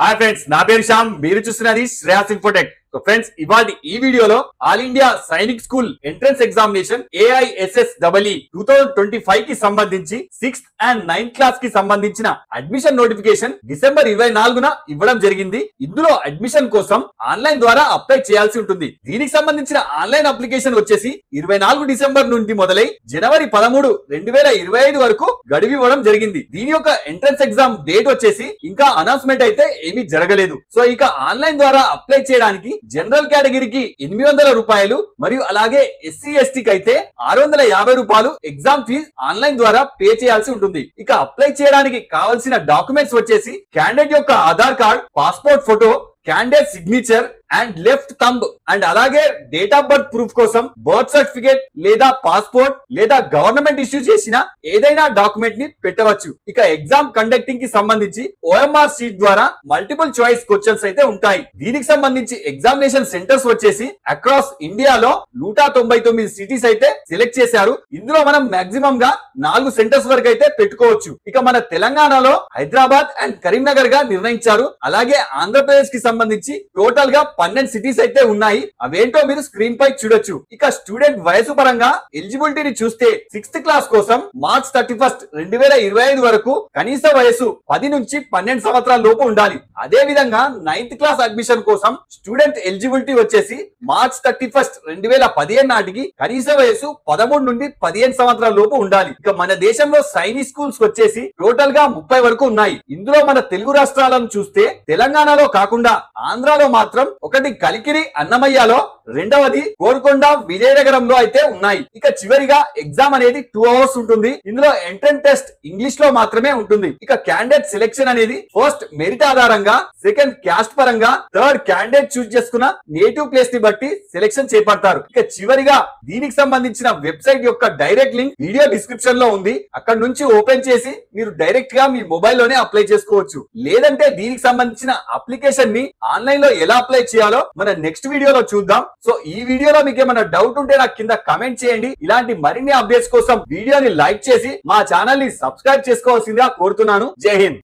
Hi friends, నా పేరు శ్యామ్. మీరు చూస్తున్నది శ్రేయాస్ ఇన్ఫోటెక్. సో ఫ్రెండ్స్, ఇవాళ ఈ వీడియోలో all India Sainik school entrance examination AISSEE 2025 కి సంబంధించి 6th and 9th క్లాస్ కి సంబంధించిన అడ్మిషన్ నోటిఫికేషన్ డిసెంబర్ 24న ఇవ్వడం జరిగింది. ఇందులో అడ్మిషన్ కోసం ఆన్లైన్ ద్వారా అప్లై చేయాల్సి ఉంటుంది. దీనికి సంబంధించిన ఆన్లైన్ అప్లికేషన్ వచ్చేసి 24 డిసెంబర్ నుండి మొదలై జనవరి 13, 2025 వరకు గడువు ఇవ్వడం జరిగింది. దీని యొక్క ఎంట్రన్స్ ఎగ్జామ్ డేట్ వచ్చేసి ఇంకా అనౌన్స్మెంట్ అయితే ఏమీ జరగలేదు. సో ఇక ఆన్లైన్ ద్వారా అప్లై చేయడానికి జనరల్ కేటగిరీకి 800 రూపాయలు మరియు అలాగే SC ST కి అయితే 650 రూపాయలు ఎగ్జామ్ ఫీజు ఆన్లైన్ ద్వారా పే చేయాల్సి ఉంటుంది. ఇక అప్లై చేయడానికి కావాల్సిన డాక్యుమెంట్స్ వచ్చేసి క్యాండిడేట్ యొక్క Aadhaar card, passport photo, candidate signature and left thumb and అలాగే డేట్ ఆఫ్ బర్త్ ప్రూఫ్ కోసం బర్త్ సర్టిఫికేట్ లేదా పాస్పోర్ట్ లేదా గవర్నమెంట్ ఇష్యూ చేసిన ఏదైనా డాక్యుమెంట్ ని పెట్టవచ్చు. ఇక ఎగ్జామ్ కండక్టింగ్ కి సంబంధించి OMR షీట్ ద్వారా మల్టిపుల్ చాయిస్ క్వశ్చన్స్ అయితే ఉంటాయి. దీనికి సంబంధించి ఎగ్జామినేషన్ సెంటర్స్ వచ్చేసి అక్రాస్ ఇండియాలో 199 సిటీస్ అయితే సెలెక్ట్ చేశారు. ఇందులో మనం మాక్సిమం గా 4 సెంటర్స్ వరకు అయితే పెట్టుకోవచ్చు. ఇక మన తెలంగాణలో హైదరాబాద్ అండ్ కరీంనగర్ గా నిర్ణయించారు. అలాగే ఆంధ్రప్రదేశ్ కి సంబంధించి టోటల్ గా 12 సిటీస్ అయితే ఉన్నాయి. అవేంటో మీరు స్క్రీన్ పై చూడొచ్చు. ఇక స్టూడెంట్ వయసు పరంగా ఎలిజిబిలిటీని చూస్తే 6th క్లాస్ కోసం మార్చ్ 31, 2025 వరకు కనీస వయసు 10 నుంచి 12 సంవత్సరాల లోపు ఉండాలి. అదే విధంగా 9th క్లాస్ అడ్మిషన్ కోసం స్టూడెంట్ ఎలిజిబిలిటీ వచ్చేసి మార్చ్ 31, 2015 నాటికి కనీస వయసు 13 నుండి 15 సంవత్సరాల లోపు ఉండాలి. ఇక మన దేశంలో సైనిక్ స్కూల్స్ వచ్చేసి టోటల్ గా 30 వరకు ఉన్నాయి. ఇందులో మన తెలుగు రాష్ట్రాలను చూస్తే తెలంగాణలో కాకుండా ఆంధ్రాలో మాత్రం ఒకటి కలికిరి అన్నమయ్యలో, రెండవది కోరుకొండ విజయనగరంలో అయితే ఉన్నాయి. ఇక చివరిగా ఎగ్జామ్ అనేది 2 hours ఉంటుంది. ఇందులో ఎంట్రన్స్ టెస్ట్ ఇంగ్లీష్ లో మాత్రమే ఉంటుంది. ఇక క్యాండిడేట్ సెలెక్షన్ అనేది ఫస్ట్ మెరిట్ ఆధారంగా, సెకండ్ క్యాస్ట్ పరంగా, థర్డ్ క్యాండిడేట్ చూస్ చేసుకున్న నేటివ్ ప్లేస్ ని బట్టి సెలెక్షన్ చేపడతారు. ఇక చివరిగా దీనికి సంబంధించిన వెబ్సైట్ యొక్క డైరెక్ట్ లింక్ వీడియో డిస్క్రిప్షన్ లో ఉంది. అక్కడ నుంచి ఓపెన్ చేసి మీరు డైరెక్ట్ గా మీ మొబైల్ లోనే అప్లై చేసుకోవచ్చు. లేదంటే దీనికి సంబంధించిన అప్లికేషన్ ని ఆన్లైన్ లో ఎలా అప్లై చేయాలో మన నెక్స్ట్ వీడియోలో చూద్దాం. సో ఈ వీడియోలో మీకు ఏమైనా డౌట్ ఉంటే నాకు కింద కమెంట్ చేయండి. ఇలాంటి మరిన్ని అప్డేట్స్ కోసం వీడియోని లైక్ చేసి మా ఛానల్ ని సబ్స్క్రైబ్ చేసుకోవాల్సిందిగా కోరుతున్నాను. జై హింద్.